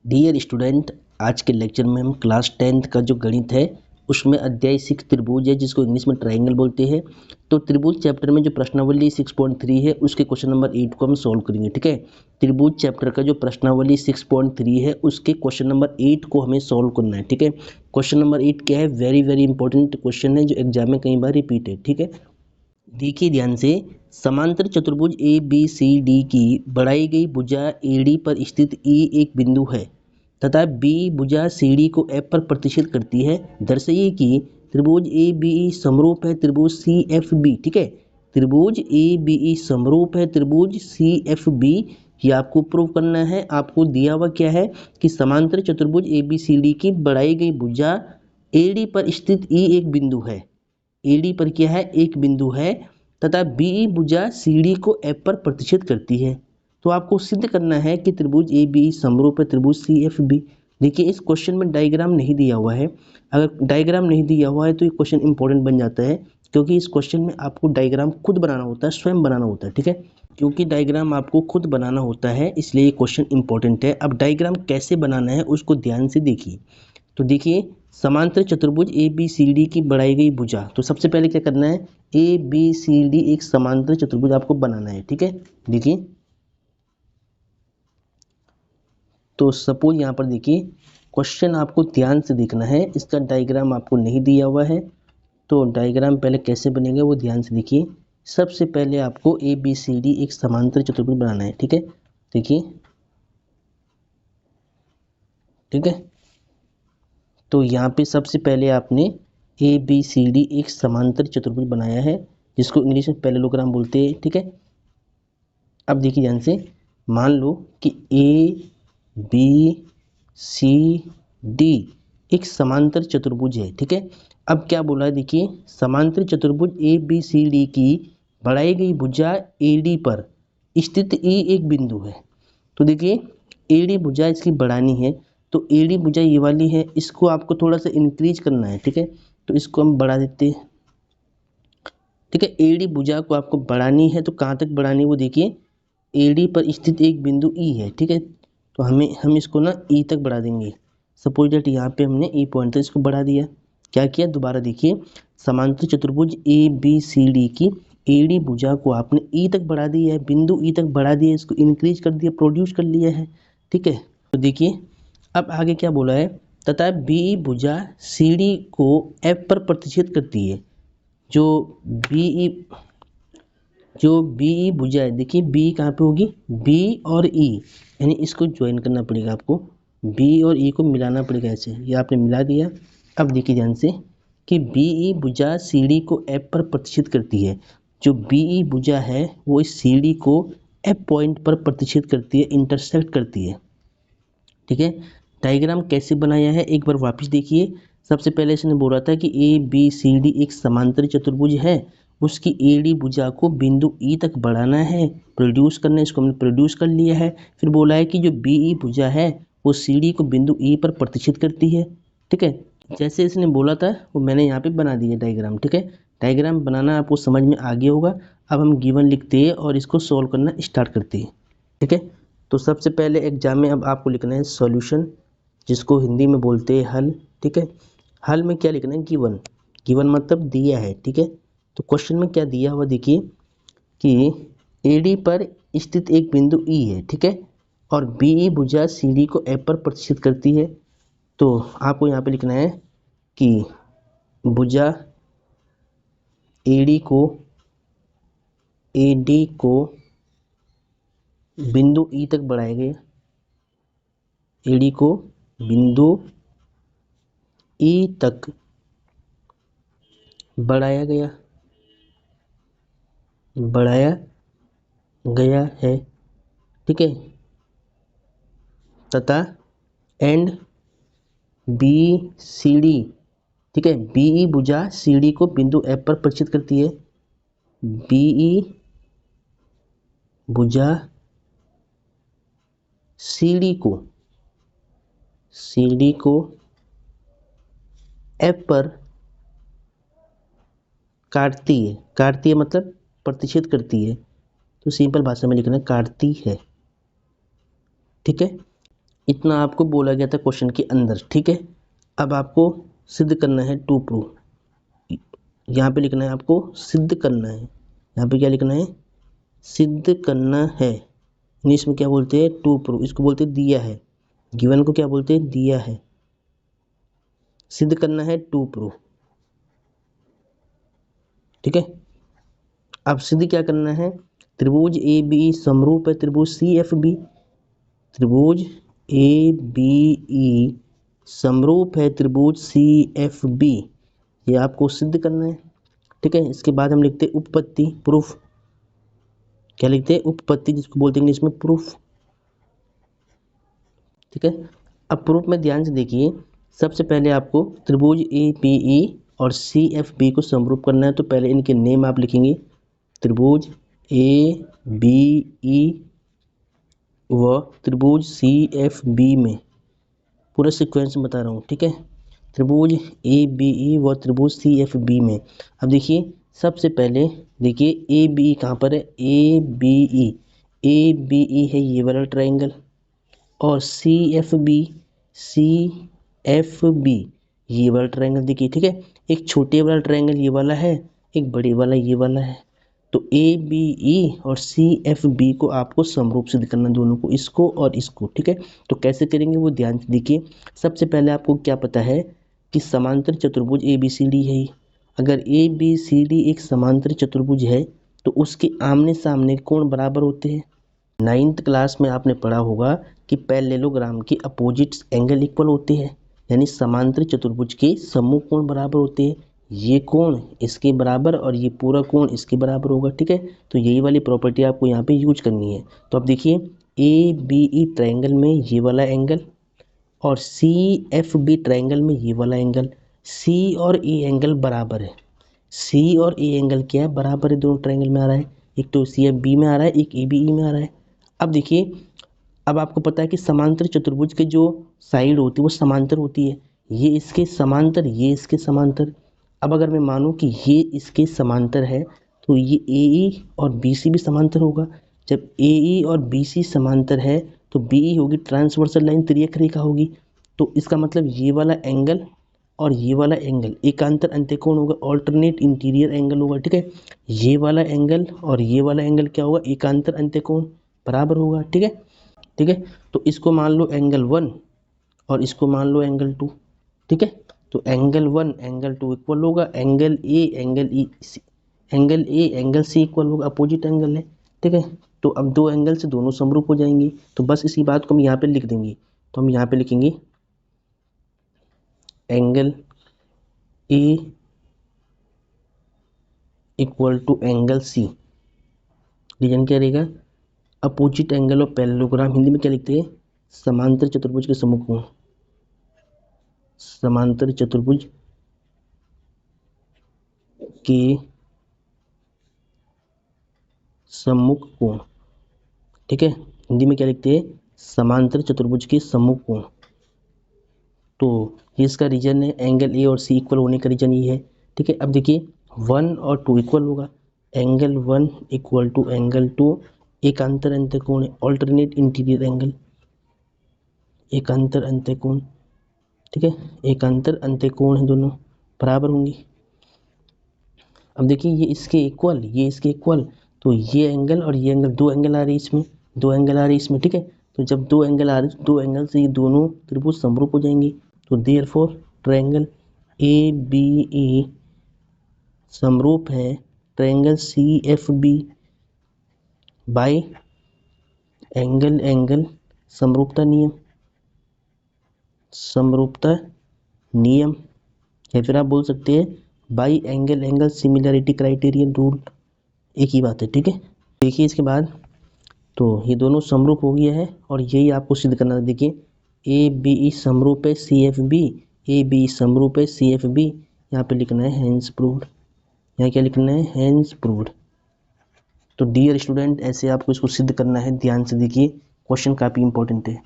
Dear student, आज के lecture में हम क्लास 10th का जो गणित है उसमें अध्याय 6 त्रिभुज है, जिसको इंग्लिश में ट्रायंगल बोलते हैं। तो त्रिभुज चैप्टर में जो प्रश्नावली 6.3 है उसके क्वेश्चन नंबर 8 को हम सॉल्व करेंगे। ठीक है, त्रिभुज चैप्टर का जो प्रश्नावली 6.3 है उसके क्वेश्चन नंबर 8 को हमें सॉल्व करना है। ठीक है, क्वेश्चन नंबर 8 क्या है? वेरी वेरी इंपॉर्टेंट क्वेश्चन है जो एग्जाम में कई बार रिपीट है। ठीक है, देखिए ध्यान से, समांतर चतुर्भुज ए बी सी डी की बढ़ाई गई भुजा एडी पर स्थित ई एक बिंदु है तथा बी भुजा सी डी को एफ पर प्रतिष्ठित करती है। दर्शाइए कि त्रिभुज ए बी ई समरूप है त्रिभुज सी एफ बी। ठीक है, त्रिभुज ए बी ई समरूप है त्रिभुज सी एफ बी, ये आपको प्रूव करना है। आपको दिया हुआ क्या है कि समांतर चतुर्भुज ए बी सी डी की बढ़ाई गई भुजा एडी पर स्थित ई एक बिंदु है। एडी पर क्या है? एक बिंदु है तथा बी भुजा सीडी को एफ पर प्रतिष्ठित करती है। तो आपको सिद्ध करना है कि त्रिभुज ए बी समरूप है त्रिभुज सी एफ बी। देखिए, इस क्वेश्चन में डायग्राम नहीं दिया हुआ है। अगर डायग्राम नहीं दिया हुआ है तो ये क्वेश्चन इंपॉर्टेंट बन जाता है, क्योंकि इस क्वेश्चन में आपको डायग्राम खुद बनाना होता है, स्वयं बनाना होता है। ठीक है, क्योंकि डायग्राम आपको खुद बनाना होता है इसलिए ये क्वेश्चन इंपॉर्टेंट है। अब डायग्राम कैसे बनाना है उसको ध्यान से देखिए। तो देखिए, समांतर चतुर्भुज ए बी सी डी की बढ़ाई गई भुजा, तो सबसे पहले क्या करना है? ए बी सी डी एक समांतर चतुर्भुज आपको बनाना है। ठीक है, देखिए, तो सपोज यहाँ पर देखिए, क्वेश्चन आपको ध्यान से देखना है, इसका डायग्राम आपको नहीं दिया हुआ है। तो डायग्राम पहले कैसे बनेगा वो ध्यान से देखिए। सबसे पहले आपको ए बी सी डी एक समांतर चतुर्भुज बनाना है। ठीक है, देखिए, ठीक है, तो यहाँ पे सबसे पहले आपने ए बी सी डी एक समांतर चतुर्भुज बनाया है, जिसको इंग्लिश में पैरेललोग्राम बोलते हैं। ठीक है, अब देखिए ध्यान से, मान लो कि ए बी सी डी एक समांतर चतुर्भुज है। ठीक है, अब क्या बोला है? देखिए, समांतर चतुर्भुज ए बी सी डी की बढ़ाई गई भुजा ए डी पर स्थित ई एक बिंदु है। तो देखिए, ए डी भुजा इसकी बढ़ानी है, तो ए डी भुजा ये वाली है, इसको आपको थोड़ा सा इंक्रीज करना है। ठीक है, तो इसको हम बढ़ा देते हैं। ठीक है, ए डी भुजा को आपको बढ़ानी है, तो कहाँ तक बढ़ानी है वो देखिए, ए डी पर स्थित एक बिंदु ई है। ठीक है, तो हम इसको ना ई तक बढ़ा देंगे। सपोज दैट यहाँ पे हमने ई पॉइंट तक इसको बढ़ा दिया। क्या किया? दोबारा देखिए, समांतर चतुर्भुज ए बी सी डी की ए डी भुजा को आपने ई तक बढ़ा दिया है, बिंदु ई तक बढ़ा दिया है, इसको इंक्रीज कर दिया, प्रोड्यूस कर लिया है। ठीक है, तो देखिए, अब आगे क्या बोला है? तथा बी भुजा सी डी को एफ पर प्रतिष्ठित करती है। जो बी भुजा है, देखिए बी कहाँ पे होगी? बी और ई, यानी इसको ज्वाइन करना पड़ेगा आपको, बी और ई को मिलाना पड़ेगा। ऐसे ये आपने मिला दिया। अब देखिए ध्यान से कि बी ई भुजा सी डी को एफ पर प्रतिष्ठित करती है। जो बी ई भुजा है वो इस सी डी को एफ पॉइंट पर प्रतिष्ठित करती है, इंटरसेक्ट करती है। ठीक है, डायग्राम कैसे बनाया है एक बार वापस देखिए। सबसे पहले इसने बोला था कि ए बी सी डी एक समांतर चतुर्भुज है, उसकी ए डी भुजा को बिंदु ई तक बढ़ाना है, प्रोड्यूस करना है, इसको हमने प्रोड्यूस कर लिया है। फिर बोला है कि जो बी ई भुजा है वो सी डी को बिंदु ई पर प्रतिष्ठित करती है। ठीक है, जैसे इसने बोला था वो मैंने यहाँ पे बना दिया डायग्राम। ठीक है, डायग्राम बनाना आपको समझ में आ गया होगा। अब हम गिवन लिखते हैं और इसको सॉल्व करना स्टार्ट करते हैं। ठीक है, तो सबसे पहले एग्जाम में अब आपको लिखना है सॉल्यूशन, जिसको हिंदी में बोलते हैं हल। ठीक है, हल में क्या लिखना है? गिवन। गिवन मतलब दिया है। ठीक है, तो क्वेश्चन में क्या दिया हुआ देखिए कि एडी पर स्थित एक बिंदु ई है। ठीक है, और बी भुजा सी डी को एफ पर प्रतिष्ठित करती है। तो आपको यहाँ पे लिखना है कि भुजा एडी को बिंदु ई तक बढ़ाया गया, एडी को बिंदु ई तक बढ़ाया गया है। ठीक है, तथा एंड बी सी डी, ठीक है, बी ई भुजा सी डी को बिंदु एफ पर प्रतिष्ठित करती है। बी ई भुजा सी डी को एफ पर काटती है मतलब प्रतिष्ठित करती है। तो सिंपल भाषा में लिखना, काटती है। ठीक है, इतना आपको बोला गया था क्वेश्चन के अंदर, ठीक है। अब आपको सिद्ध करना है, टू प्रूव। यहाँ पे लिखना है आपको सिद्ध करना है, यहाँ पे क्या लिखना है, सिद्ध करना है। इंग्लिश में क्या बोलते हैं, टू प्रूव, इसको बोलते हैं दिया है, गिवन को क्या बोलते हैं, दिया है। सिद्ध करना है, टू प्रूव, ठीक है। अब सिद्ध क्या करना है, त्रिभुज ए बी समरूप है त्रिभुज सी एफ बी, त्रिभुज ए बी ई समरूप है त्रिभुज सी एफ बी, ये आपको सिद्ध करना है, ठीक है। इसके बाद हम लिखते हैं उपपत्ति, प्रूफ। क्या लिखते हैं, उपपत्ति, जिसको बोलते हैं इंग्लिश में प्रूफ, ठीक है। अब प्रूफ में ध्यान से देखिए, सबसे पहले आपको त्रिभुज ए पी ई और सी एफ बी को समरूप करना है, तो पहले इनके नेम आप लिखेंगे, त्रिभुज ए बी ई व त्रिभुज सी एफ बी में, पूरा सीक्वेंस में बता रहा हूँ, ठीक है। त्रिभुज ए बी ई व त्रिभुज सी एफ बी में। अब देखिए सबसे पहले देखिए ए बी ई कहाँ पर है, ए बी ई है ये वाला ट्राइंगल, और सी एफ बी ये वाला ट्रायंगल देखिए, ठीक है। एक छोटे वाला ट्रायंगल ये वाला है, एक बड़े वाला ये वाला है। तो ए बी ई और सी एफ बी को आपको समरूप सिद्ध करना, दोनों को, इसको और इसको, ठीक है। तो कैसे करेंगे वो ध्यान से देखिए। सबसे पहले आपको क्या पता है कि समांतर चतुर्भुज ए बी सी डी है। अगर ए बी सी डी एक समांतर चतुर्भुज है तो उसके आमने सामने कोण बराबर होते हैं। 9th क्लास में आपने पढ़ा होगा कि पैरेललोग्राम के अपोजिट्स एंगल इक्वल होते हैं, यानी समांतर चतुर्भुज के समूह कोण बराबर होते हैं। ये कोण इसके बराबर और ये पूरा कोण इसके बराबर होगा, ठीक है। तो यही वाली प्रॉपर्टी आपको यहाँ पे यूज करनी है। तो अब देखिए ए बी ई ट्रायंगल में ये वाला एंगल और सी एफ बी ट्रायंगल में ये वाला एंगल, सी और ए एंगल बराबर है। सी और ए एंगल क्या है, बराबर है, दोनों ट्रायंगल में आ रहा है। एक तो सी एफ बी में आ रहा है, एक ए बी ई में आ रहा है। अब देखिए, अब आपको पता है कि समांतर चतुर्भुज के जो साइड होती है वो समांतर होती है, ये इसके समांतर, ये इसके समांतर। अब अगर मैं मानूं कि ये इसके समांतर है तो ये ए ई और बी सी भी समांतर होगा। जब ए ई और बी सी समांतर है तो बी ई होगी ट्रांसवर्सल लाइन, तिर्यक रेखा होगी। तो इसका मतलब ये वाला एंगल और ये वाला एंगल एकांतर अंत्यकोण होगा, ऑल्टरनेट इंटीरियर एंगल होगा, ठीक है। ये वाला एंगल और ये वाला एंगल क्या होगा, एकांतर अंत्यकोण बराबर होगा, ठीक है, ठीक है। तो इसको मान लो एंगल 1 और इसको मान लो एंगल 2, ठीक है। तो एंगल 1 एंगल 2 इक्वल होगा angle A angle C equal होगा, अपोजिट एंगल है, ठीक है। तो अब दो एंगल से दोनों समरूप हो जाएंगे, तो बस इसी बात को हम यहाँ पे लिख देंगे। तो हम यहाँ पे लिखेंगे angle A equal to angle C, reason क्या रहेगा, opposite angle of parallelogram, Hindi में क्या लिखते हैं, समांतर चतुर्भुज के सम्मुख कोण, समांतर चतुर्भुज के सम्मुख कोण, ठीक है। हिंदी में क्या लिखते हैं, समांतर चतुर्भुज के सम्मुख कोण। तो ये इसका रीजन है, एंगल ए और सी इक्वल होने का रीजन ये है, ठीक है। अब देखिए 1 और 2 इक्वल होगा, एंगल 1 इक्वल टू एंगल 2, एकांतर अंत्यकोण है, ऑल्टरनेट इंटीरियर एंगल, एकांतर अंत्यकोण, ठीक है, एकांतर अंत्यकोण है, दोनों बराबर होंगी। अब देखिए ये इसके इक्वल, ये इसके इक्वल, तो ये एंगल और ये एंगल, दो एंगल आ रही है इसमें, दो एंगल आ रही है इसमें, ठीक है। तो जब दो एंगल आ रहे हैं, दो एंगल से ये दोनों त्रिभुज समरूप हो जाएंगे। तो therefore triangle A B E समरूप है triangle C F B by angle समरूपता नियम, समरूपता नियम, या फिर आप बोल सकते हैं by angle similarity criterion rule, एक ही बात है, ठीक है। देखिए इसके बाद तो ये दोनों समरूप हो गया है और यही आपको सिद्ध करना है। देखिए ए बी ई समरूप है C F B, A B समरूप है सी एफ बी, यहाँ पे लिखना है हेंस प्रूव्ड, यहाँ क्या लिखना है, हेंस प्रूव्ड। तो डियर स्टूडेंट, ऐसे आपको इसको सिद्ध करना है, ध्यान से देखिए, क्वेश्चन काफ़ी इंपॉर्टेंट है।